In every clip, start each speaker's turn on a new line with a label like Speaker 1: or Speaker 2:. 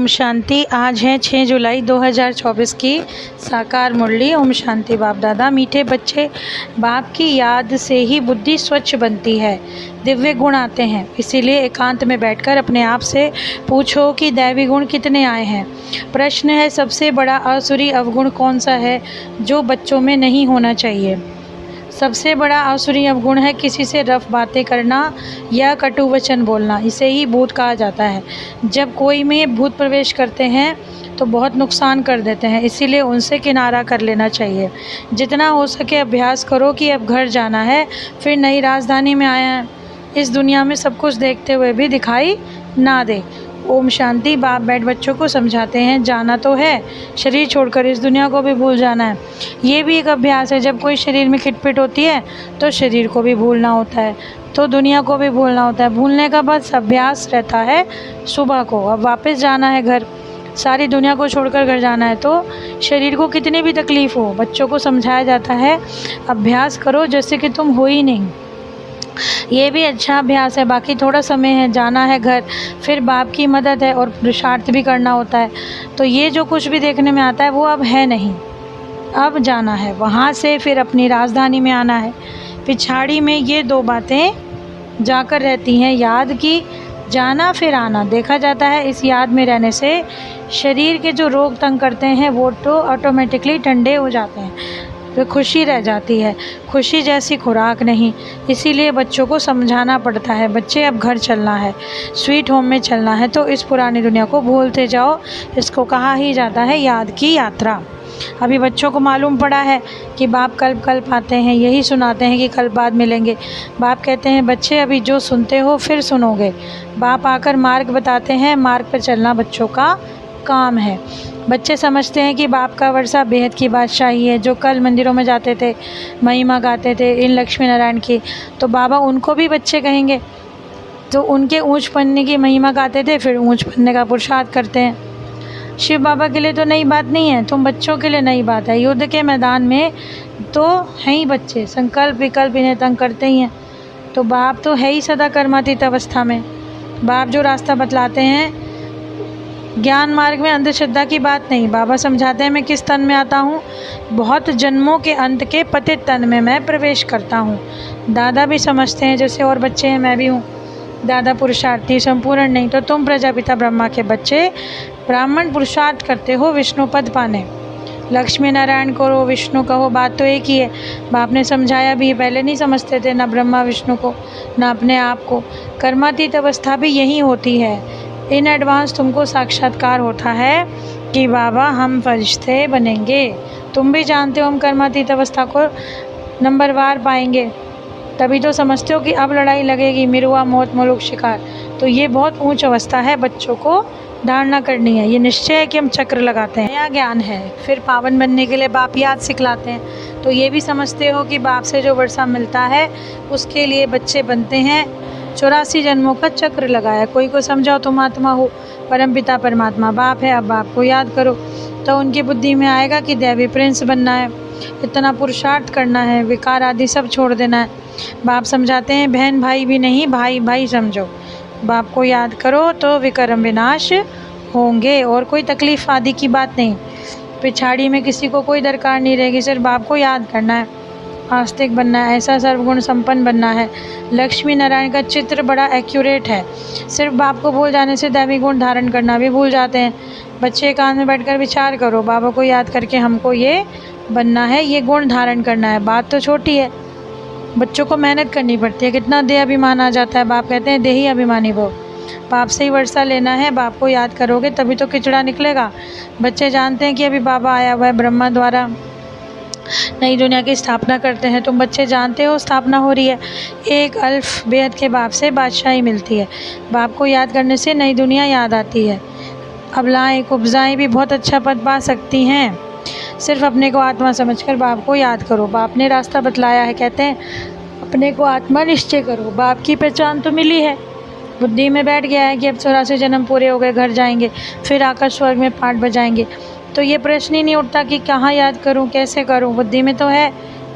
Speaker 1: ओम शांति। आज है 6 जुलाई 2024 की साकार मुरली। ओम शांति। बाप दादा, मीठे बच्चे, बाप की याद से ही बुद्धि स्वच्छ बनती है, दिव्य गुण आते हैं। इसीलिए एकांत में बैठकर अपने आप से पूछो कि दैवी गुण कितने आए हैं। प्रश्न है, सबसे बड़ा आसुरी अवगुण कौन सा है जो बच्चों में नहीं होना चाहिए। सबसे बड़ा आसुरी अवगुण है किसी से रफ बातें करना या कटु वचन बोलना। इसे ही भूत कहा जाता है। जब कोई में भूत प्रवेश करते हैं तो बहुत नुकसान कर देते हैं, इसीलिए उनसे किनारा कर लेना चाहिए। जितना हो सके अभ्यास करो कि अब घर जाना है, फिर नई राजधानी में आया है, इस दुनिया में सब कुछ देखते हुए भी दिखाई ना दे। ओम शांति। बाप बैठ बच्चों को समझाते हैं, जाना तो है, शरीर छोड़कर इस दुनिया को भी भूल जाना है। ये भी एक अभ्यास है। जब कोई शरीर में खिटपिट होती है तो शरीर को भी भूलना होता है, तो दुनिया को भी भूलना होता है। भूलने का बस अभ्यास रहता है सुबह को। अब वापस जाना है घर, सारी दुनिया को छोड़कर घर जाना है, तो शरीर को कितनी भी तकलीफ़ हो, बच्चों को समझाया जाता है अभ्यास करो जैसे कि तुम हो ही नहीं। ये भी अच्छा अभ्यास है। बाकी थोड़ा समय है, जाना है घर, फिर बाप की मदद है और पुरुषार्थ भी करना होता है। तो ये जो कुछ भी देखने में आता है वो अब है नहीं, अब जाना है। वहाँ से फिर अपनी राजधानी में आना है। पिछाड़ी में ये दो बातें जाकर रहती हैं, याद की जाना फिर आना। देखा जाता है इस याद में रहने से शरीर के जो रोग तंग करते हैं वो तो ऑटोमेटिकली ठंडे हो जाते हैं, तो खुशी रह जाती है। खुशी जैसी खुराक नहीं, इसीलिए बच्चों को समझाना पड़ता है, बच्चे अब घर चलना है, स्वीट होम में चलना है, तो इस पुरानी दुनिया को भूलते जाओ। इसको कहा ही जाता है याद की यात्रा। अभी बच्चों को मालूम पड़ा है कि बाप कल्प आते हैं, यही सुनाते हैं कि कल बाद मिलेंगे। बाप कहते हैं बच्चे अभी जो सुनते हो फिर सुनोगे। बाप आकर मार्ग बताते हैं, मार्ग पर चलना बच्चों का काम है। बच्चे समझते हैं कि बाप का वर्षा बेहद की बादशाही है। जो कल मंदिरों में जाते थे, महिमा गाते थे इन लक्ष्मी नारायण की, तो बाबा उनको भी बच्चे कहेंगे। तो उनके ऊंच पन्ने की महिमा गाते थे, फिर ऊंच पन्ने का पुरुषार्थ करते हैं। शिव बाबा के लिए तो नई बात नहीं है, तुम बच्चों के लिए नई बात है। युद्ध के मैदान में तो हैं ही बच्चे, संकल्प विकल्प इन्हें तंग करते ही हैं। तो बाप तो है ही सदा कर्मातीत अवस्था में। बाप जो रास्ता बतलाते हैं, ज्ञान मार्ग में अंधश्रद्धा की बात नहीं। बाबा समझाते हैं मैं किस तन में आता हूँ, बहुत जन्मों के अंत के पतित तन में मैं प्रवेश करता हूँ। दादा भी समझते हैं जैसे और बच्चे हैं, मैं भी हूँ। दादा पुरुषार्थी संपूर्ण नहीं, तो तुम प्रजापिता ब्रह्मा के बच्चे ब्राह्मण पुरुषार्थ करते हो विष्णु पद पाने। लक्ष्मी नारायण करो, विष्णु कहो, बात तो एक ही है। बाप ने समझाया भी, पहले नहीं समझते थे ना ब्रह्मा विष्णु को ना अपने आप को। कर्मातीत अवस्था भी यही होती है। इन एडवांस तुमको साक्षात्कार होता है कि बाबा हम फरिश्ते बनेंगे। तुम भी जानते हो हम कर्मातीत अवस्था को नंबरवार पाएंगे, तभी तो समझते हो कि अब लड़ाई लगेगी, मिरुआ मौत मुलुक शिकार। तो ये बहुत ऊंच अवस्था है, बच्चों को धारणा करनी है। ये निश्चय है कि हम चक्र लगाते हैं, नया ज्ञान है। फिर पावन बनने के लिए बाप याद सिखलाते हैं। तो ये भी समझते हो कि बाप से जो वर्षा मिलता है उसके लिए बच्चे बनते हैं। 84 जन्मों का चक्र लगाया। कोई को समझाओ तुम आत्मा हो, परमपिता परमात्मा बाप है, अब बाप को याद करो, तो उनकी बुद्धि में आएगा कि दैवी प्रिंस बनना है, इतना पुरुषार्थ करना है, विकार आदि सब छोड़ देना है। बाप समझाते हैं बहन भाई भी नहीं, भाई भाई समझो। बाप को याद करो तो विक्रम विनाश होंगे, और कोई तकलीफ आदि की बात नहीं। पिछाड़ी में किसी को कोई दरकार नहीं रहेगी, सिर्फ बाप को याद करना है, आस्तिक बनना है, ऐसा सर्वगुण संपन्न बनना है। लक्ष्मी नारायण का चित्र बड़ा एक्यूरेट है। सिर्फ बाप को भूल जाने से दैवी गुण धारण करना भी भूल जाते हैं। बच्चे एकांत में बैठकर विचार करो, बाबा को याद करके हमको ये बनना है, ये गुण धारण करना है। बात तो छोटी है, बच्चों को मेहनत करनी पड़ती है, कितना देह अभिमान आ जाता है। बाप कहते हैं देही अभिमानी भव, बाप से ही वर्षा लेना है। बाप को याद करोगे तभी तो किचड़ा निकलेगा। बच्चे जानते हैं कि अभी बाबा आया हुआ है, ब्रह्मा द्वारा नई दुनिया की स्थापना करते हैं। तुम बच्चे जानते हो स्थापना हो रही है, एक अल्फ बेहद के बाप से बादशाही मिलती है। बाप को याद करने से नई दुनिया याद आती है। अबलाएँ कुब्जाएँ भी बहुत अच्छा पद पा सकती हैं। सिर्फ अपने को आत्मा समझकर बाप को याद करो। बाप ने रास्ता बतलाया है, कहते हैं अपने को आत्मा निश्चय करो। बाप की पहचान तो मिली है, बुद्धि में बैठ गया है कि अब 84 जन्म पूरे हो गए, घर जाएंगे, फिर आकर स्वर्ग में पाठ बजाएंगे। तो ये प्रश्न ही नहीं उठता कि कहाँ याद करूँ, कैसे करूँ। बुद्धि में तो है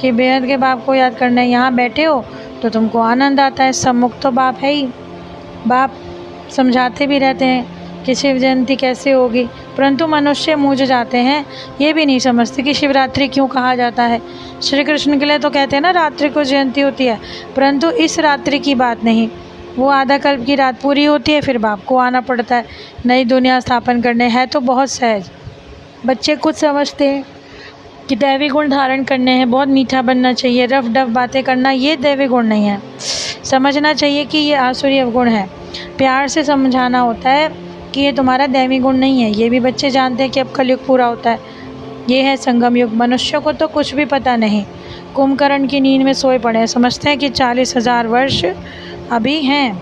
Speaker 1: कि बेहद के बाप को याद करना है। यहाँ बैठे हो तो तुमको आनंद आता है, सम्मुख तो बाप है ही। बाप समझाते भी रहते हैं कि शिव जयंती कैसे होगी, परंतु मनुष्य मूझ जाते हैं, ये भी नहीं समझते कि शिवरात्रि क्यों कहा जाता है। श्री कृष्ण के लिए तो कहते हैं ना रात्रि को जयंती होती है, परंतु इस रात्रि की बात नहीं, वो आधा कल्प की रात पूरी होती है, फिर बाप को आना पड़ता है नई दुनिया स्थापन करने। है तो बहुत सहज, बच्चे कुछ समझते हैं कि दैवी गुण धारण करने हैं, बहुत मीठा बनना चाहिए, रफ डफ बातें करना, ये दैवी गुण नहीं है। समझना चाहिए कि ये आसुरी अवगुण है। प्यार से समझाना होता है कि ये तुम्हारा दैवी गुण नहीं है। ये भी बच्चे जानते हैं कि अब कलयुग पूरा होता है, ये है संगम युग। मनुष्य को तो कुछ भी पता नहीं, कुंभकर्ण की नींद में सोए पड़े हैं, समझते हैं कि 40,000 वर्ष अभी हैं,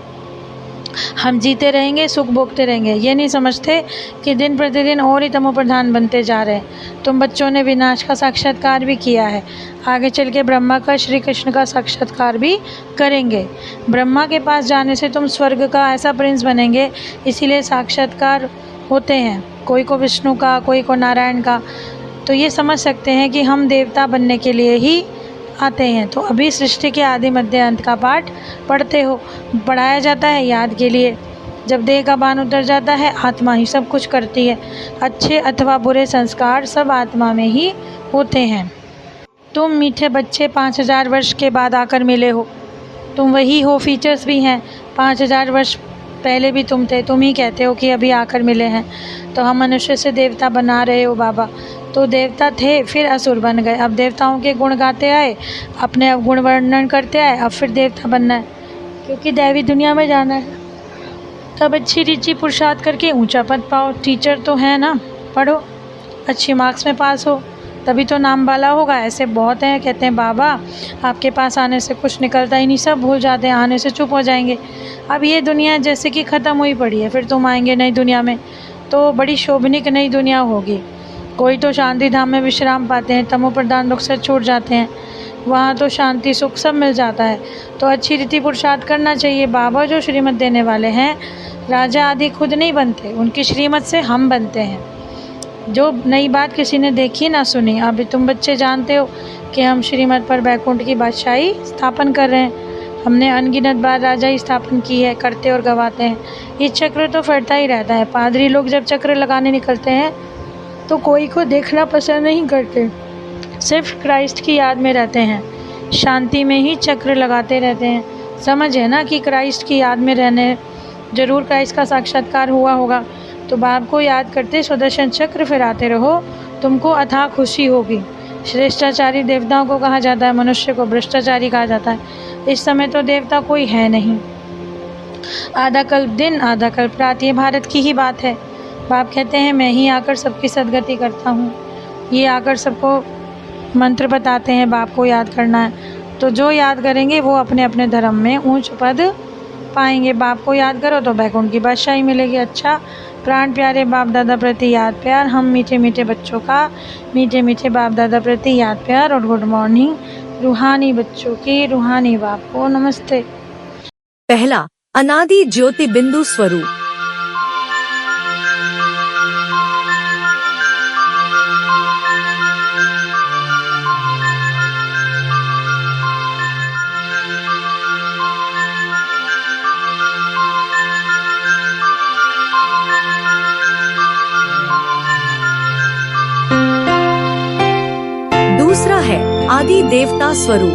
Speaker 1: हम जीते रहेंगे, सुख भोगते रहेंगे। ये नहीं समझते कि दिन प्रतिदिन और ही तमो प्रधान बनते जा रहे हैं। तुम बच्चों ने विनाश का साक्षात्कार भी किया है, आगे चल के ब्रह्मा का, श्री कृष्ण का साक्षात्कार भी करेंगे। ब्रह्मा के पास जाने से तुम स्वर्ग का ऐसा प्रिंस बनेंगे, इसीलिए साक्षात्कार होते हैं, कोई को विष्णु का, कोई को नारायण का। तो ये समझ सकते हैं कि हम देवता बनने के लिए ही आते हैं। तो अभी सृष्टि के आदि मध्य अंत का पाठ पढ़ते हो, पढ़ाया जाता है याद के लिए। जब देह का बाण उतर जाता है, आत्मा ही सब कुछ करती है। अच्छे अथवा बुरे संस्कार सब आत्मा में ही होते हैं। तुम मीठे बच्चे 5,000 वर्ष के बाद आकर मिले हो, तुम वही हो, फीचर्स भी हैं। 5,000 वर्ष पहले भी तुम थे, तुम ही कहते हो कि अभी आकर मिले हैं। तो हम मनुष्य से देवता बना रहे हो बाबा। तो देवता थे, फिर असुर बन गए, अब देवताओं के गुण गाते आए, अपने अब गुण वर्णन करते आए, अब फिर देवता बनना है, क्योंकि दैवी दुनिया में जाना है। तब अच्छी रीति पुरुषार्थ करके ऊंचा पद पाओ। टीचर तो है ना, पढ़ो, अच्छी मार्क्स में पास हो, तभी तो नाम वाला होगा। ऐसे बहुत हैं, कहते हैं बाबा आपके पास आने से कुछ निकलता ही नहीं, सब भूल जाते हैं, आने से चुप हो जाएंगे। अब ये दुनिया जैसे कि ख़त्म हुई पड़ी है, फिर तुम आएंगे नई दुनिया में, तो बड़ी शोभनिक नई दुनिया होगी। कोई तो शांति धाम में विश्राम पाते हैं, तमो प्रधान लोग से छूट जाते हैं, वहाँ तो शांति सुख सब मिल जाता है। तो अच्छी रीति पुरुषार्थ करना चाहिए। बाबा जो श्रीमत देने वाले हैं, राजा आदि खुद नहीं बनते, उनकी श्रीमत से हम बनते हैं। जो नई बात किसी ने देखी ना सुनी, अभी तुम बच्चे जानते हो कि हम श्रीमत पर बैकुंठ की बादशाही स्थापन कर रहे हैं। हमने अनगिनत बार राजा ही स्थापन की है, करते और गवाते हैं। ये चक्र तो फटता ही रहता है। पादरी लोग जब चक्र लगाने निकलते हैं तो कोई को देखना पसंद नहीं करते, सिर्फ क्राइस्ट की याद में रहते हैं, शांति में ही चक्र लगाते रहते हैं। समझ है ना कि क्राइस्ट की याद में रहने, जरूर क्राइस्ट का साक्षात्कार हुआ होगा। तो बाप को याद करते सुदर्शन चक्र फिराते रहो, तुमको अथाह खुशी होगी। श्रेष्ठाचारी देवताओं को कहा जाता है, मनुष्य को भ्रष्टाचारी कहा जाता है। इस समय तो देवता कोई है नहीं। आधा कल्प दिन आधा कल्प रात, ये भारत की ही बात है। बाप कहते हैं मैं ही आकर सबकी सदगति करता हूँ। ये आकर सबको मंत्र बताते हैं, बाप को याद करना है। तो जो याद करेंगे वो अपने अपने धर्म में ऊंच पद पाएंगे। बाप को याद करो तो बैकुंठ की बादशाही मिलेगी। अच्छा, प्राण प्यारे बाप दादा प्रति याद प्यार, हम मीठे मीठे बच्चों का मीठे मीठे बाप दादा प्रति याद प्यार और गुड मॉर्निंग। रूहानी बच्चों की रूहानी बाप को नमस्ते।
Speaker 2: पहला, अनादि ज्योति बिंदु स्वरूप। दूसरा है आदि देवता स्वरूप।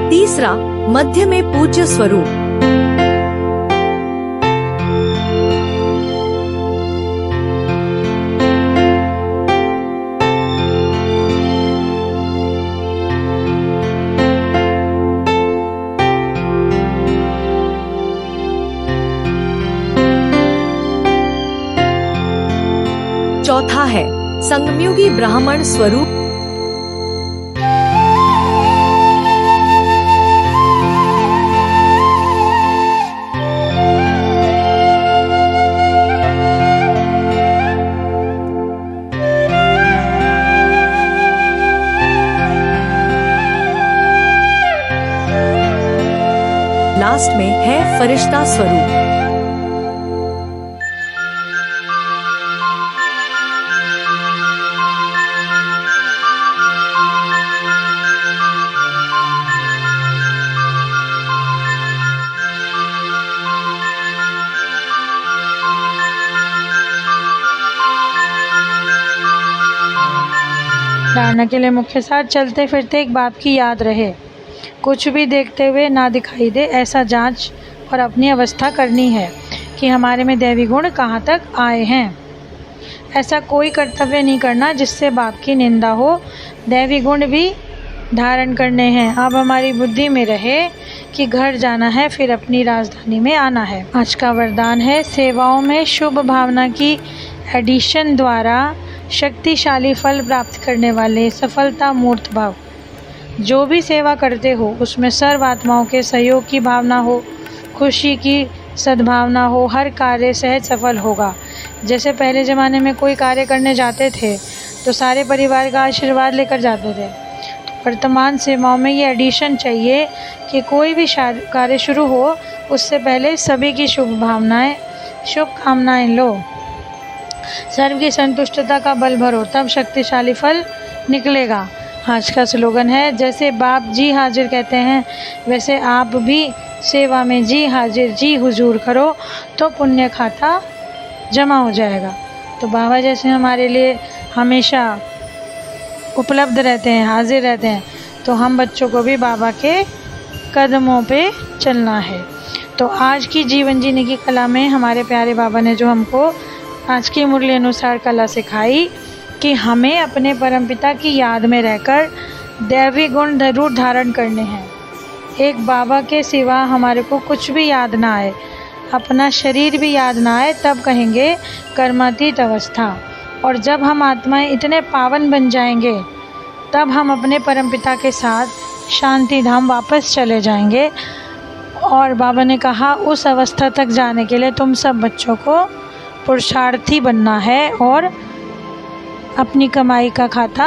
Speaker 2: तीसरा, मध्य में पूज्य स्वरूप। चौथा है संगमयुगी ब्राह्मण स्वरूप। लास्ट में है फरिश्ता स्वरूप।
Speaker 1: धारणा के लिए मुख्य सार: चलते फिरते एक बाप की याद रहे, कुछ भी देखते हुए ना दिखाई दे, ऐसा जांच और अपनी अवस्था करनी है कि हमारे में दैवी गुण कहाँ तक आए हैं। ऐसा कोई कर्तव्य नहीं करना जिससे बाप की निंदा हो। दैवी गुण भी धारण करने हैं। अब हमारी बुद्धि में रहे कि घर जाना है, फिर अपनी राजधानी में आना है। आज का वरदान है: सेवाओं में शुभ भावना की एडिशन द्वारा शक्तिशाली फल प्राप्त करने वाले सफलता मूर्त भाव। जो भी सेवा करते हो उसमें सर्व आत्माओं के सहयोग की भावना हो, खुशी की सद्भावना हो, हर कार्य सहज सफल होगा। जैसे पहले ज़माने में कोई कार्य करने जाते थे तो सारे परिवार का आशीर्वाद लेकर जाते थे। तो वर्तमान सेवाओं में ये एडिशन चाहिए कि कोई भी कार्य शुरू हो उससे पहले सभी की शुभ भावनाएं, शुभ कामनाएं लो, सर्व की संतुष्टता का बल भरो, तब शक्तिशाली फल निकलेगा। आज का स्लोगन है: जैसे बाप जी हाजिर कहते हैं वैसे आप भी सेवा में जी हाजिर जी हुजूर करो तो पुण्य खाता जमा हो जाएगा। तो बाबा जैसे हमारे लिए हमेशा उपलब्ध रहते हैं, हाजिर रहते हैं, तो हम बच्चों को भी बाबा के कदमों पे चलना है। तो आज की जीवन जीने की कला में हमारे प्यारे बाबा ने जो हमको आज की मुरली अनुसार कला सिखाई कि हमें अपने परमपिता की याद में रहकर दैवी गुण जरूर धारण करने हैं। एक बाबा के सिवा हमारे को कुछ भी याद ना आए, अपना शरीर भी याद ना आए, तब कहेंगे कर्मातीत अवस्था। और जब हम आत्माएं इतने पावन बन जाएंगे तब हम अपने परमपिता के साथ शांति धाम वापस चले जाएंगे। और बाबा ने कहा उस अवस्था तक जाने के लिए तुम सब बच्चों को पुरुषार्थी बनना है और अपनी कमाई का खाता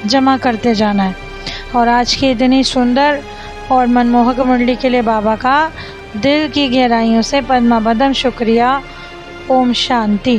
Speaker 1: जमा करते जाना है। और आज की इतनी सुंदर और मनमोहक मुरली के लिए बाबा का दिल की गहराइयों से पद्मावदम शुक्रिया। ओम शांति।